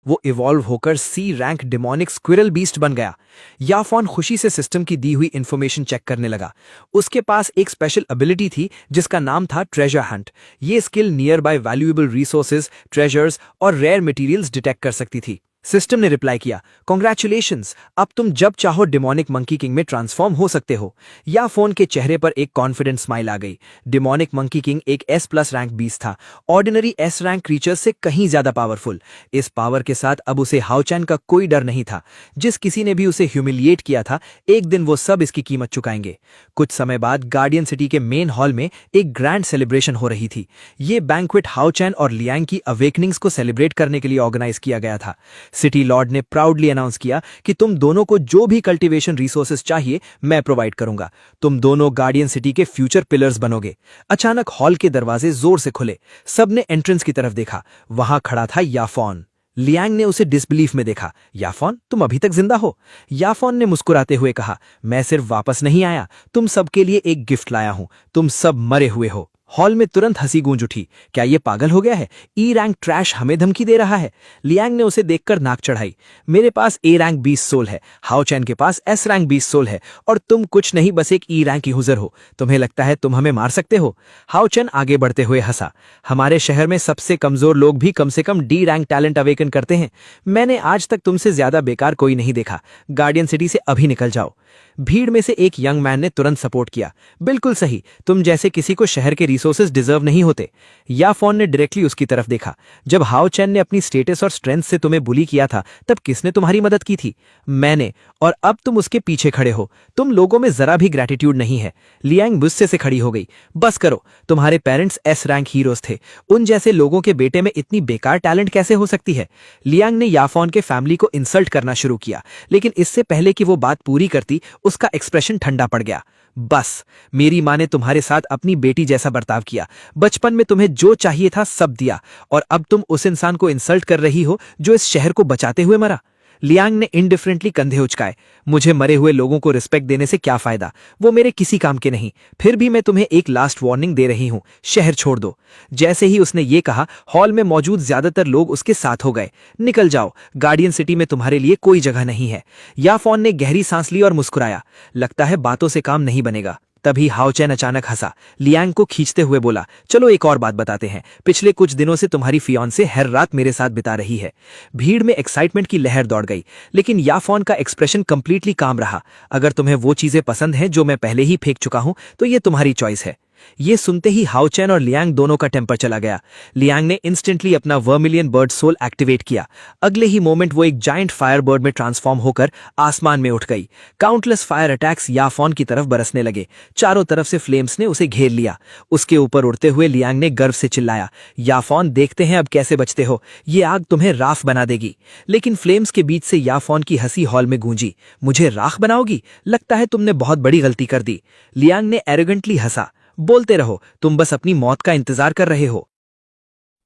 वो इवॉल्व होकर सी rank demonic squirrel beast बन गया। याफॉन खुशी से सिस्टम की दी हुई इंफॉर्मेशन चेक करने लगा। उसके पास एक स्पेशल एबिलिटी थी जिसका नाम था ट्रेजर हंट। ये skill near by valuable resources, treasures और रेयर मटेरियल्स डिटेक्ट कर सकती थी। सिस्टम ने रिप्लाई किया, कॉन्ग्रेचुलेशंस, अब तुम जब चाहो डिमोनिक मंकी किंग में ट्रांसफॉर्म हो सकते हो। या फोन के चेहरे पर एक कॉन्फिडेंट स्माइल आ गई। डिमोनिक मंकी किंग एक S+ रैंक बीस्ट था, ऑर्डिनरी S रैंक क्रीचर्स से कहीं ज्यादा पावरफुल। इस पावर के साथ अब उसे हाओचैन का कोई डर नहीं था। जिस किसी ने भी उसे ह्यूमिलिएट किया था, एक दिन वो सब इसकी कीमत चुकाएंगे। कुछ समय बाद गार्डियन सिटी के मेन हॉल में एक ग्रैंड सेलिब्रेशन हो रही थी। ये बैंक्वेट हाओचैन और लियांग की अवेकनिंग्स को सेलिब्रेट करने के लिए ऑर्गेनाइज किया गया था। सिटी लॉर्ड ने प्राउडली अनाउंस किया कि तुम दोनों को जो भी कल्टीवेशन रिसोर्सेज चाहिए मैं प्रोवाइड करूंगा। तुम दोनों गार्डियन सिटी के फ्यूचर पिलर्स बनोगे। अचानक हॉल के दरवाजे जोर से खुले। सबने एंट्रेंस की तरफ देखा। वहां खड़ा था याफॉन। लियांग ने उसे डिसबिलीफ में देखा। याफॉन, तुम अभी तक जिंदा हो? याफॉन ने मुस्कुराते हुए कहा, मैं सिर्फ वापस नहीं आया, तुम सबके लिए एक गिफ्ट लाया हूं। तुम सब मरे हुए हो। हॉल में तुरंत हंसी गूंज उठी। क्या ये पागल हो गया है? E रैंक ट्रैश हमें धमकी दे रहा है। लियांग ने उसे देखकर नाक चढ़ाई। मेरे पास A रैंक 20 सोल है, हाओचैन के पास S रैंक 20 सोल है, और तुम कुछ नहीं, बस एक E रैंक यूजर हो। तुम्हें लगता है तुम हमें मार सकते हो? हाओचैन आगे बढ़ते हुए हंसा। हमारे शहर में सबसे कमजोर लोग भी कम से कम D रैंक टैलेंट अवेकन करते हैं। मैंने आज तक तुमसे ज्यादा बेकार कोई नहीं देखा। गार्डियन सिटी से अभी निकल जाओ। भीड़ में से एक यंग मैन ने तुरंत सपोर्ट किया। बिल्कुल सही, तुम जैसे किसी को शहर के रिसोर्सेज डिजर्व नहीं होते। याफॉन ने डायरेक्टली उसकी तरफ देखा। जब हाओचैन ने अपनी स्टेटस और स्ट्रेंथ से तुम्हें बुली किया था, तब किसने तुम्हारी मदद की थी? मैंने। और अब तुम उसके पीछे खड़े हो। तुम लोगों में जरा भी ग्रेटिट्यूड नहीं है। लियांग गुस्से से खड़ी हो गई। बस करो, तुम्हारे पेरेंट्स S रैंक हीरोज थे। उन जैसे लोगों के बेटे में इतनी बेकार टैलेंट कैसे हो सकती है? लियांग ने याफॉन के फैमिली को इंसल्ट करना शुरू किया, लेकिन इससे पहले कि वो बात पूरी करती, उसका एक्सप्रेशन ठंडा पड़ गया। बस, मेरी माँ ने तुम्हारे साथ अपनी बेटी जैसा बर्ताव किया। बचपन में तुम्हें जो चाहिए था सब दिया, और अब तुम उस इंसान को इंसल्ट कर रही हो जो इस शहर को बचाते हुए मरा। लियांग ने इंडिफरेंटली कंधे उचकाए। मुझे मरे हुए लोगों को रिस्पेक्ट देने से क्या फायदा? वो मेरे किसी काम के नहीं। फिर भी मैं तुम्हें एक लास्ट वार्निंग दे रही हूं, शहर छोड़ दो। जैसे ही उसने ये कहा, हॉल में मौजूद ज्यादातर लोग उसके साथ हो गए। निकल जाओ, गार्डियन सिटी में तुम्हारे लिए कोई जगह नहीं है। याफॉन ने गहरी सांस ली और मुस्कुराया। लगता है बातों से काम नहीं बनेगा। तभी हाओचैन अचानक हंसा। लियांग को खींचते हुए बोला, चलो एक और बात बताते हैं। पिछले कुछ दिनों से तुम्हारी फियांसे हर रात मेरे साथ बिता रही है। भीड़ में एक्साइटमेंट की लहर दौड़ गई, लेकिन याफॉन का एक्सप्रेशन कंप्लीटली काम रहा। अगर तुम्हें वो चीजें पसंद हैं जो मैं पहले ही फेंक चुका हूं, तो ये तुम्हारी चॉइस है। ये सुनते ही हाओचैन और लियांग दोनों का टेम्पर चला गया। लियांग ने इंस्टेंटली अपना वर्मिलियन बर्ड सोल एक्टिवेट किया। अगले ही मोमेंट वो एक जायंट फायर बर्ड में ट्रांसफॉर्म होकर आसमान में उठ गई। काउंटलेस फायर अटैक्स याफॉन की तरफ बरसने लगे। चारों तरफ से फ्लेम्स ने उसे घेर लिया। उसके ऊपर उड़ते हुए लियांग ने गर्व से चिल्लाया, याफॉन, देखते हैं अब कैसे बचते हो। ये आग तुम्हें राख बना देगी। लेकिन फ्लेम्स के बीच से याफॉन की हंसी हॉल में गूंजी। मुझे राख बनाओगी? लगता है तुमने बहुत बड़ी गलती कर दी। लियांग ने एरोगेंटली हंसा। बोलते रहो, तुम बस अपनी मौत का इंतजार कर रहे हो।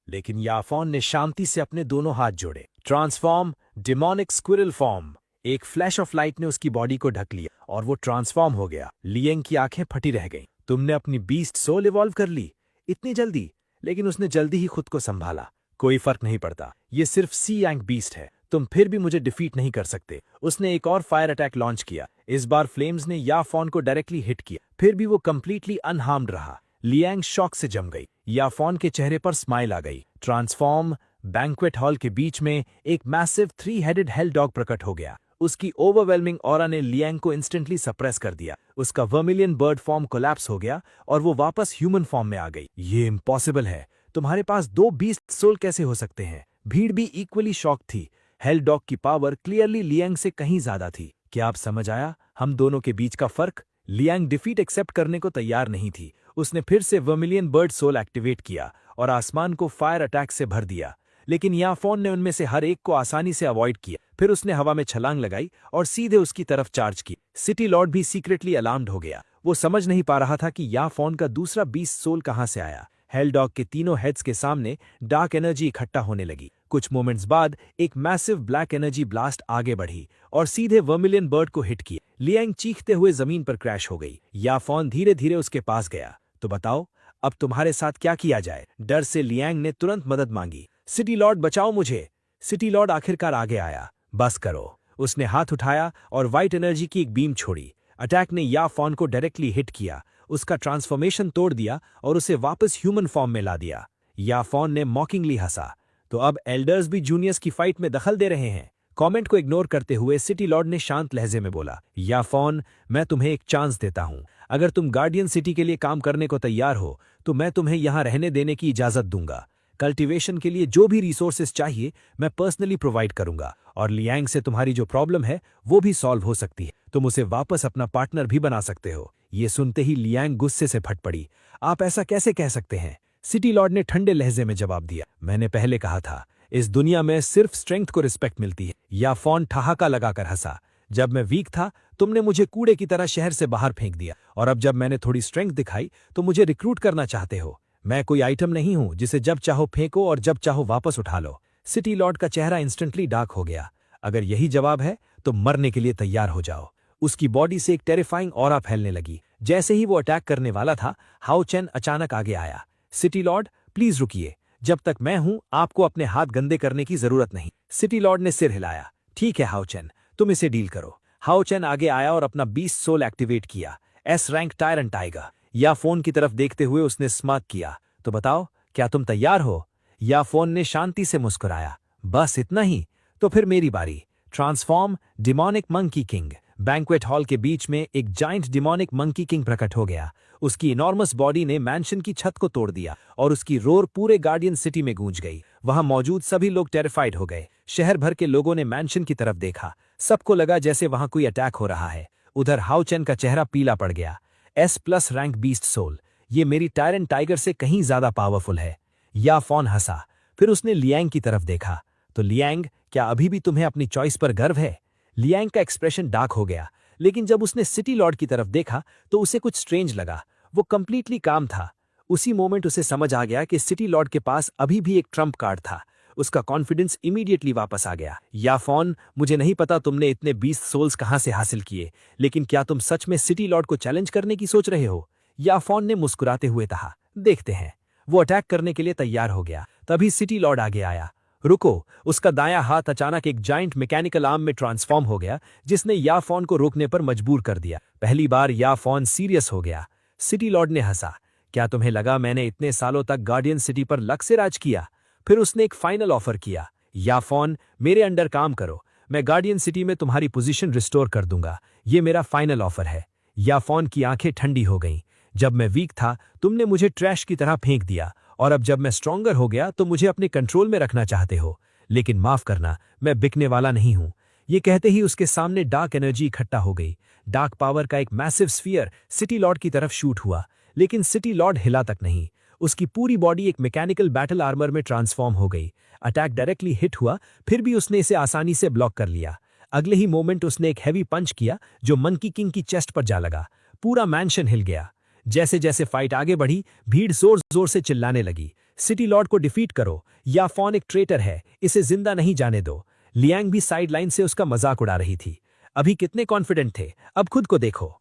लेकिन याफॉन ने शांति से अपने दोनों हाथ जोड़े। Transform, demonic squirrel form. एक फ्लैश ऑफ लाइट ने उसकी बॉडी को ढक लिया और वो ट्रांसफॉर्म हो गया। लियांग की आंखें फटी रह गईं। तुमने अपनी बीस्ट सोल इवॉल्व कर ली? इतनी जल्दी? लेकिन उसने जल्दी ही खुद को संभाला। कोई फर्क नहीं पड़ता, ये सिर्फ सी रैंक बीस्ट है। तुम फिर भी मुझे डिफीट नहीं कर सकते। उसने एक और फायर अटैक लॉन्च किया। इस बार फ्लेम्स ने याफॉन को डायरेक्टली हिट किया, फिर भी वो कंप्लीटली अनहार्म्ड रहा। लियांग शॉक से जम गई। याफॉन के चेहरे पर स्माइल आ गई। ट्रांसफॉर्म। बैंक्वेट हॉल के बीच में एक मैसिव 3 हेडेड हेल डॉग प्रकट हो गया। उसकी ओवरवेलमिंग ऑरा ने लियांग को इंस्टेंटली सप्रेस कर दिया। उसका वर्मिलियन बर्ड फॉर्म कोलैप्स हो गया और वो वापस ह्यूमन फॉर्म में आ गई। ये इम्पॉसिबल है। तुम्हारे पास 2 बीस्ट सोल कैसे हो सकते हैं? भीड़ भी इक्वली शॉक थी। हेल डॉग की पावर क्लियरली लियांग से कहीं ज्यादा थी। क्या आप समझ आया हम दोनों के बीच का फर्क? लियांग डिफीट एक्सेप्ट करने को तैयार नहीं थी। उसने फिर से वर्मिलियन बर्ड सोल एक्टिवेट किया और आसमान को फायर अटैक से भर दिया। लेकिन याफॉन ने उनमें से हर एक को आसानी से अवॉइड किया। फिर उसने हवा में छलांग लगाई और सीधे उसकी तरफ चार्ज की। सिटी लॉर्ड भी सीक्रेटली अलार्म्ड हो गया। वो समझ नहीं पा रहा था कि याफॉन का दूसरा 20 सोल कहां से आया। हेल डॉग के तीनों हेड्स के सामने डार्क एनर्जी इकट्ठा होने लगी। कुछ मोमेंट्स बाद एक मैसिव ब्लैक एनर्जी ब्लास्ट आगे बढ़ी और सीधे वर्मिलियन बर्ड को हिट किया। लियांग चीखते हुए जमीन पर क्रैश हो गई। याफॉन धीरे धीरे उसके पास गया। तो बताओ, अब तुम्हारे साथ क्या किया जाए? डर से लियांग ने तुरंत मदद मांगी। सिटी लॉर्ड, बचाओ मुझे। सिटी लॉर्ड आखिरकार आगे आया। बस करो। उसने हाथ उठाया और व्हाइट एनर्जी की एक बीम छोड़ी। अटैक ने या फॉन को डायरेक्टली हिट किया, उसका ट्रांसफॉर्मेशन तोड़ दिया और उसे वापस ह्यूमन फॉर्म में ला दिया। या फॉन ने मॉकिंगली हंसा। तो अब एल्डर्स भी जूनियर्स की फाइट में दखल दे रहे हैं। कमेंट को इग्नोर करते हुए सिटी लॉर्ड ने शांत लहजे में बोला, या फॉन, मैं तुम्हें एक चांस देता हूं। अगर तुम गार्डियन सिटी के लिए काम करने को तैयार हो तो मैं तुम्हें यहां रहने देने की इजाजत दूंगा। कल्टीवेशन के लिए जो भी रिसोर्सेज चाहिए मैं पर्सनली प्रोवाइड करूंगा, और लियांग से तुम्हारी जो प्रॉब्लम है वो भी सॉल्व हो सकती है। तुम उसे वापस अपना पार्टनर भी बना सकते हो। ये सुनते ही लियांग गुस्से से फट पड़ी। आप ऐसा कैसे कह सकते हैं? सिटी लॉर्ड ने ठंडे लहजे में जवाब दिया, मैंने पहले कहा था, इस दुनिया में सिर्फ स्ट्रेंथ को रिस्पेक्ट मिलती है। या फॉन ठहाका लगाकर हंसा। जब मैं वीक था तुमने मुझे कूड़े की तरह शहर से बाहर फेंक दिया, और अब जब मैंने थोड़ी स्ट्रेंथ दिखाई तो मुझे रिक्रूट करना चाहते हो। मैं कोई आइटम नहीं हूं जिसे जब चाहो फेंको और जब चाहो वापस उठा लो। सिटी लॉर्ड का चेहरा इंस्टेंटली डार्क हो गया। अगर यही जवाब है तो मरने के लिए तैयार हो जाओ। उसकी बॉडी से एक टेरिफाइंग ऑरा फैलने लगी। जैसे ही वो अटैक करने वाला था, हाओ चेन अचानक आगे आया। सिटी लॉर्ड, प्लीज रुकिए। जब तक मैं हूं आपको अपने हाथ गंदे करने की जरूरत नहीं। सिटी लॉर्ड ने सिर हिलाया। ठीक है हाओ चेन, तुम इसे डील करो। हाओ चेन आगे आया और अपना 20 सोल एक्टिवेट किया। S rank tyrant tiger. या फोन की तरफ देखते हुए उसने स्मार्क किया। तो बताओ, क्या तुम तैयार हो? या फोन ने शांति से मुस्कुराया। बस इतना ही? तो फिर मेरी बारी। Transform demonic monkey king. Banquet hall के बीच में एक जाइंट डिमोनिक मंकी किंग प्रकट हो गया। उसकी इनॉर्मस बॉडी ने मैंशन की छत को तोड़ दिया और उसकी रोर पूरे गार्डियन सिटी में गूंज गई। वहां मौजूद सभी लोग टेरिफाइड हो गए। शहर भर के लोगों ने मैंशन की तरफ देखा। सबको लगा जैसे वहां कोई अटैक हो रहा है। उधर हाओ चेन का चेहरा पीला पड़ गया। S+ रैंक बीस्ट सोल, ये मेरी टायरेंट टाइगर से कहीं ज्यादा पावरफुल है। या फॉन हंसा। फिर उसने लियांग की तरफ देखा। तो लियांग, क्या अभी भी तुम्हें अपनी चॉइस पर गर्व है? लियांग का एक्सप्रेशन डार्क हो गया, लेकिन जब उसने सिटी लॉर्ड की तरफ देखा तो उसे कुछ स्ट्रेंज लगा। वो कंप्लीटली काम था। उसी मोमेंट उसे समझ आ गया कि सिटी लॉर्ड के पास अभी भी एक ट्रम्प कार्ड था। उसका कॉन्फिडेंस इमीडिएटली वापस आ गया। या फॉन, मुझे नहीं पता तुमने इतने 20 सोल्स कहां से हासिल किए, लेकिन क्या तुम सच में सिटी लॉर्ड को चैलेंज करने की सोच रहे हो? या फॉन ने मुस्कुराते हुए कहा, देखते हैं। वो अटैक करने के लिए तैयार हो गया। तभी सिटी लॉर्ड आगे आया। रुको। उसका दायां हाथ अचानक एक जाइंट मैकेनिकल आर्म में ट्रांसफॉर्म हो गया, जिसने या फॉन को रोकने पर मजबूर कर दिया। पहली बार या फॉन सीरियस हो गया। सिटी लॉर्ड ने हंसा। क्या तुम्हें लगा मैंने इतने सालों तक गार्डियन सिटी पर लक से राज किया? फिर उसने एक फाइनल ऑफर किया। या फॉन, मेरे अंडर काम करो। मैं गार्डियन सिटी में तुम्हारी पोजीशन रिस्टोर कर दूंगा। ये मेरा फाइनल ऑफर है। या फॉन की आंखें ठंडी हो गईं। जब मैं वीक था तुमने मुझे ट्रैश की तरह फेंक दिया, और अब जब मैं स्ट्रॉन्गर हो गया तो मुझे अपने कंट्रोल में रखना चाहते हो। लेकिन माफ करना, मैं बिकने वाला नहीं हूं। ये कहते ही उसके सामने डार्क एनर्जी इकट्ठा हो गई। डार्क पावर का एक मैसिव स्फीयर सिटी लॉर्ड की तरफ शूट हुआ, लेकिन सिटी लॉर्ड हिला तक नहीं। उसकी पूरी बॉडी एक मैकेनिकल बैटल आर्मर में ट्रांसफॉर्म हो गई। अटैक डायरेक्टली हिट हुआ, फिर भी उसने इसे आसानी से ब्लॉक कर लिया। अगले ही मोमेंट उसने एक हैवी पंच किया जो मंकी किंग की चेस्ट पर जा लगा। पूरा मैंशन हिल गया। जैसे जैसे फाइट आगे बढ़ी, भीड़ जोर जोर से चिल्लाने लगी, सिटी लॉर्ड को डिफीट करो। या फॉन एक ट्रेटर है, इसे जिंदा नहीं जाने दो। लियांग भी साइड लाइन से उसका मजाक उड़ा रही थी। अभी कितने कॉन्फिडेंट थे, अब खुद को देखो।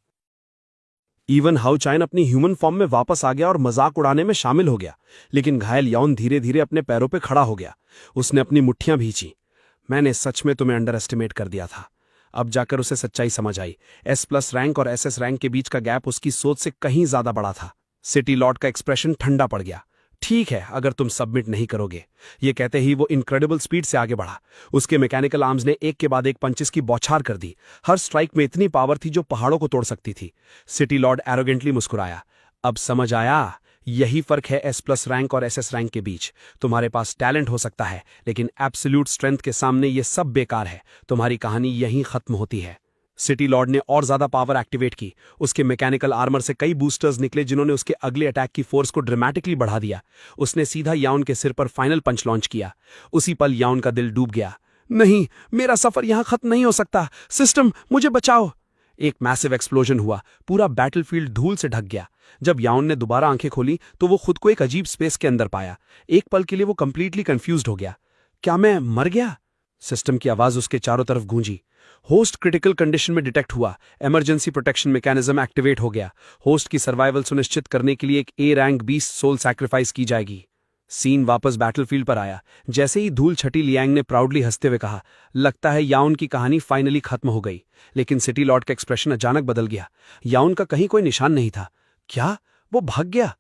इवन हाओ चैन अपनी ह्यूमन फॉर्म में वापस आ गया और मजाक उड़ाने में शामिल हो गया। लेकिन घायल याओन धीरे धीरे अपने पैरों पे खड़ा हो गया। उसने अपनी मुट्ठियां भींची। मैंने सच में तुम्हें अंडर एस्टिमेट कर दिया था। अब जाकर उसे सच्चाई समझ आई। S+ रैंक और SS रैंक के बीच का गैप उसकी सोच से कहीं ज्यादा बड़ा था। सिटी लॉर्ड का एक्सप्रेशन ठंडा पड़ गया। ठीक है, अगर तुम सबमिट नहीं करोगे। ये कहते ही वो इनक्रेडिबल स्पीड से आगे बढ़ा। उसके मैकेनिकल आर्म्स ने एक के बाद एक पंचेस की बौछार कर दी। हर स्ट्राइक में इतनी पावर थी जो पहाड़ों को तोड़ सकती थी। सिटी लॉर्ड एरोगेंटली मुस्कुराया। अब समझ आया, यही फर्क है S+ रैंक और SS रैंक के बीच। तुम्हारे पास टैलेंट हो सकता है, लेकिन एब्सोल्यूट स्ट्रेंथ के सामने ये सब बेकार है। तुम्हारी कहानी यहीं खत्म होती है। सिटी लॉर्ड ने और ज्यादा पावर एक्टिवेट की। उसके मैकेनिकल आर्मर से कई बूस्टर्स निकले जिन्होंने उसके अगले अटैक की फोर्स को ड्रामेटिकली बढ़ा दिया। उसने सीधा याओन के सिर पर फाइनल पंच लॉन्च किया। उसी पल याओन का दिल डूब गया। नहीं, मेरा सफर यहां खत्म नहीं हो सकता। सिस्टम, मुझे बचाओ। एक मैसिव एक्सप्लोजन हुआ। पूरा बैटलफील्ड धूल से ढक गया। जब याओन ने दोबारा आंखें खोली तो वो खुद को एक अजीब स्पेस के अंदर पाया। एक पल के लिए वो कंप्लीटली कंफ्यूज्ड हो गया। क्या मैं मर गया? सिस्टम की आवाज उसके चारों तरफ गूंजी। होस्ट क्रिटिकल कंडीशन में डिटेक्ट हुआ। इमरजेंसी प्रोटेक्शन मैकेनिज्म एक्टिवेट हो गया। होस्ट की सर्वाइवल सुनिश्चित करने के लिए एक A रैंक 20 सोल सैक्रिफाइस की जाएगी। सीन वापस बैटलफील्ड पर आया। जैसे ही धूल छटी, लियांग ने प्राउडली हंसते हुए कहा, लगता है याउन की कहानी फाइनली खत्म हो गई। लेकिन सिटी लॉर्ड का एक्सप्रेशन अचानक बदल गया। याउन का कहीं कोई निशान नहीं था। क्या वो भाग गया?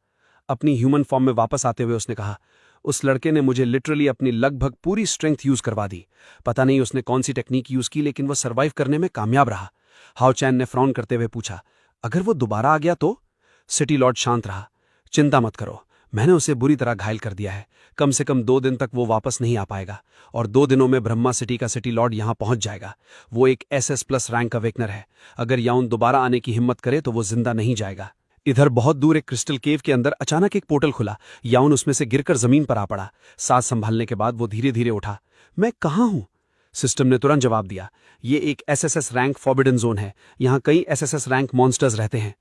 अपनी ह्यूमन फॉर्म में वापस आते हुए उसने कहा, उस लड़के ने मुझे लिटरली अपनी लगभग पूरी स्ट्रेंथ यूज करवा दी। पता नहीं उसने कौन सी टेक्निक यूज की, लेकिन वो सर्वाइव करने में कामयाब रहा। हाओ चैन ने फ्रॉन करते हुए पूछा, अगर वो दोबारा आ गया तो? सिटी लॉर्ड शांत रहा। चिंता मत करो, मैंने उसे बुरी तरह घायल कर दिया है। कम से कम 2 दिन तक वो वापस नहीं आ पाएगा, और 2 दिनों में ब्रह्मा सिटी का सिटी लॉर्ड यहां पहुंच जाएगा। वो एक SS+ रैंक का वेकनर है। अगर याउन दोबारा आने की हिम्मत करे तो वो जिंदा नहीं जाएगा। इधर बहुत दूर एक क्रिस्टल केव के अंदर अचानक एक पोर्टल खुला। याउन उसमें से गिरकर जमीन पर आ पड़ा। सांस संभालने के बाद वो धीरे धीरे उठा। मैं कहाँ हूं? सिस्टम ने तुरंत जवाब दिया, ये एक SSS रैंक फॉरबिडन जोन है। यहां कई SSS रैंक मॉन्स्टर्स रहते हैं।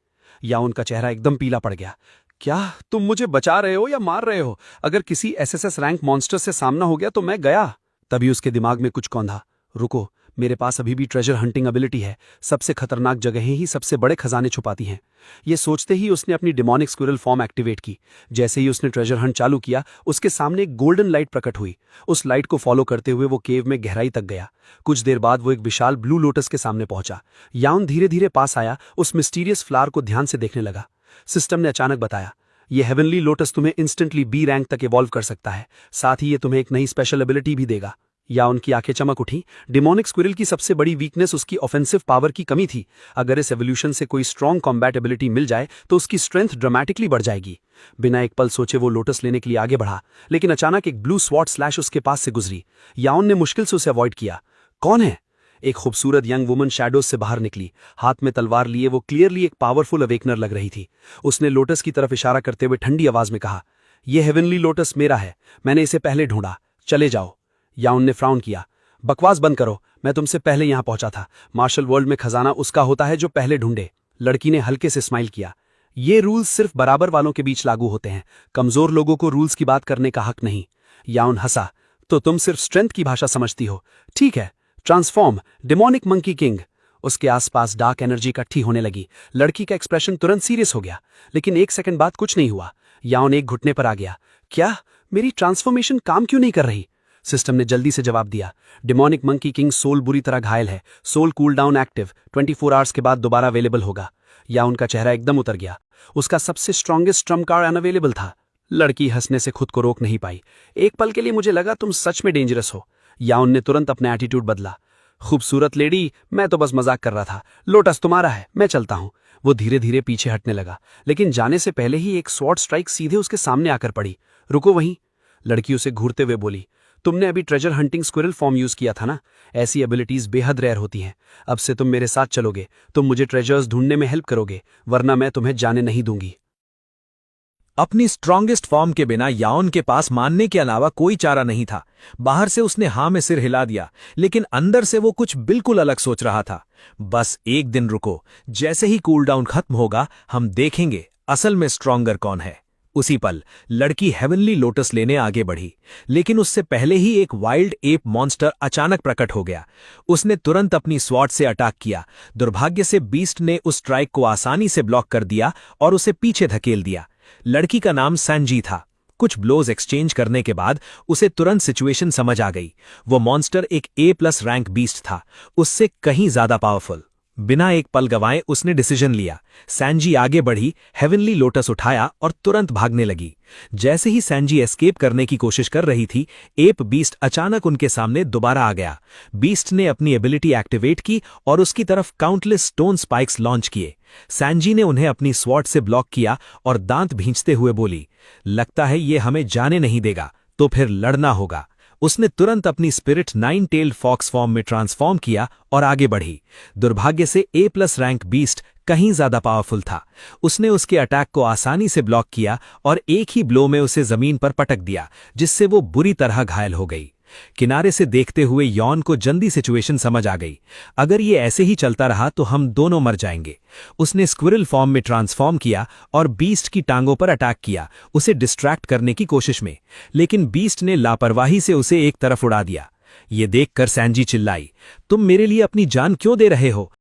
याउन का चेहरा एकदम पीला पड़ गया। क्या तुम मुझे बचा रहे हो या मार रहे हो? अगर किसी SSS रैंक मॉन्स्टर से सामना हो गया तो मैं गया। तभी उसके दिमाग में कुछ कौंधा। रुको, मेरे पास अभी भी ट्रेजर हंटिंग एबिलिटी है। सबसे खतरनाक जगहें ही सबसे बड़े खजाने छुपाती हैं। ये सोचते ही उसने अपनी डिमोनिक स्क्विरल फॉर्म एक्टिवेट की। जैसे ही उसने ट्रेजर हंट चालू किया, उसके सामने एक गोल्डन लाइट प्रकट हुई। उस लाइट को फॉलो करते हुए वो केव में गहराई तक गया। कुछ देर बाद वो एक विशाल ब्लू लोटस के सामने पहुंचा। याउन धीरे धीरे पास आया, उस मिस्टीरियस फ्लावर को ध्यान से देखने लगा। सिस्टम ने अचानक बताया, ये हेवनली लोटस तुम्हें इंस्टेंटली B रैंक तक इवॉल्व कर सकता है। साथ ही ये तुम्हें एक नई स्पेशल एबिलिटी भी देगा। या उनकी आंखें चमक उठी। डिमोनिक स्क्विरल की सबसे बड़ी वीकनेस उसकी ऑफेंसिव पावर की कमी थी। अगर इस एवोल्यूशन से कोई स्ट्रॉन्ग कॉम्बैट एबिलिटी मिल जाए तो उसकी स्ट्रेंथ ड्रामेटिकली बढ़ जाएगी। बिना एक पल सोचे वो लोटस लेने के लिए आगे बढ़ा, लेकिन अचानक एक ब्लू स्वॉर्ड स्लैश उसके पास से गुजरी। याउन ने मुश्किल से उसे अवॉइड किया। कौन है? एक खूबसूरत यंग वुमन शैडोज से बाहर निकली। हाथ में तलवार लिए वो क्लियरली एक पावरफुल अवेकनर लग रही थी। उसने लोटस की तरफ इशारा करते हुए ठंडी आवाज में कहा, यह हेवनली लोटस मेरा है। मैंने इसे पहले ढूंढा। चले जाओ। याउन ने फ्राउन किया। बकवास बंद करो, मैं तुमसे पहले यहां पहुंचा था। मार्शल वर्ल्ड में खजाना उसका होता है जो पहले ढूंढे। लड़की ने हल्के से स्माइल किया। ये रूल्स सिर्फ बराबर वालों के बीच लागू होते हैं। कमजोर लोगों को रूल्स की बात करने का हक नहीं। याउन हंसा। तो तुम सिर्फ स्ट्रेंथ की भाषा समझती हो। ठीक है, ट्रांसफॉर्म डिमोनिक मंकी किंग। उसके आसपास डार्क एनर्जी इकट्ठी होने लगी। लड़की का एक्सप्रेशन तुरंत सीरियस हो गया, लेकिन एक सेकंड बाद कुछ नहीं हुआ। याउन एक घुटने पर आ गया। क्या मेरी ट्रांसफॉर्मेशन काम क्यों नहीं कर रही? सिस्टम ने जल्दी से जवाब दिया, डिमोनिक मंकी किंग सोल बुरी तरह घायल है। सोल कूल डाउन एक्टिव 24 आवर्स के बाद दोबारा अवेलेबल होगा। या उनका चेहरा एकदम उतर गया। उसका सबसे स्ट्रॉन्गेस्ट ट्रम्प कार्ड अनअवेलेबल था। लड़की हंसने से खुद को रोक नहीं पाई। एक पल के लिए मुझे लगा तुम सच में डेंजरस हो। याउन ने तुरंत अपना एटीट्यूड बदला। खूबसूरत लेडी, मैं तो बस मजाक कर रहा था। लोटस तुम्हारा है, मैं चलता हूं। वो धीरे धीरे पीछे हटने लगा, लेकिन जाने से पहले ही एक स्वॉर्ड स्ट्राइक सीधे उसके सामने आकर पड़ी। रुको वहीं। लड़की उसे घूरते हुए बोली, तुमने अभी treasure hunting squirrel form use किया था ना? ऐसी एबिलिटीज बेहद रेयर होती हैं। अब से तुम मेरे साथ चलोगे। तुम मुझे ट्रेजर्स ढूंढने में हेल्प करोगे, वरना मैं तुम्हें जाने नहीं दूंगी। अपनी स्ट्रॉन्गेस्ट फॉर्म के बिना याओन के पास मानने के अलावा कोई चारा नहीं था। बाहर से उसने हां में सिर हिला दिया, लेकिन अंदर से वो कुछ बिल्कुल अलग सोच रहा था। बस एक दिन रुको, जैसे ही कूलडाउन खत्म होगा हम देखेंगे असल में स्ट्रॉन्गर कौन है। उसी पल लड़की हेवनली लोटस लेने आगे बढ़ी, लेकिन उससे पहले ही एक वाइल्ड एप मॉन्स्टर अचानक प्रकट हो गया। उसने तुरंत अपनी स्वॉर्ड से अटैक किया। दुर्भाग्य से बीस्ट ने उस स्ट्राइक को आसानी से ब्लॉक कर दिया और उसे पीछे धकेल दिया। लड़की का नाम सैंजी था। कुछ ब्लोज एक्सचेंज करने के बाद उसे तुरंत सिचुएशन समझ आ गई। वो मॉन्स्टर एक A+ रैंक बीस्ट था, उससे कहीं ज्यादा पावरफुल। बिना एक पल गंवाए उसने डिसीजन लिया। सैंजी आगे बढ़ी, हेवनली लोटस उठाया और तुरंत भागने लगी। जैसे ही सैंजी एस्केप करने की कोशिश कर रही थी, एप बीस्ट अचानक उनके सामने दोबारा आ गया। बीस्ट ने अपनी एबिलिटी एक्टिवेट की और उसकी तरफ काउंटलेस स्टोन स्पाइक्स लॉन्च किए। सैंजी ने उन्हें अपनी स्वॉर्ड से ब्लॉक किया और दांत भींचते हुए बोली, लगता है ये हमें जाने नहीं देगा, तो फिर लड़ना होगा। उसने तुरंत अपनी स्पिरिट 9 टेल्ड फॉक्स फॉर्म में ट्रांसफॉर्म किया और आगे बढ़ी। दुर्भाग्य से A+ रैंक बीस्ट कहीं ज्यादा पावरफुल था। उसने उसके अटैक को आसानी से ब्लॉक किया और एक ही ब्लो में उसे जमीन पर पटक दिया, जिससे वो बुरी तरह घायल हो गई। किनारे से देखते हुए यॉन को जल्दी सिचुएशन समझ आ गई। अगर ये ऐसे ही चलता रहा तो हम दोनों मर जाएंगे। उसने स्क्विरल फॉर्म में ट्रांसफॉर्म किया और बीस्ट की टांगों पर अटैक किया, उसे डिस्ट्रैक्ट करने की कोशिश में, लेकिन बीस्ट ने लापरवाही से उसे एक तरफ उड़ा दिया। ये देखकर सैंजी चिल्लाई, तुम मेरे लिए अपनी जान क्यों दे रहे हो?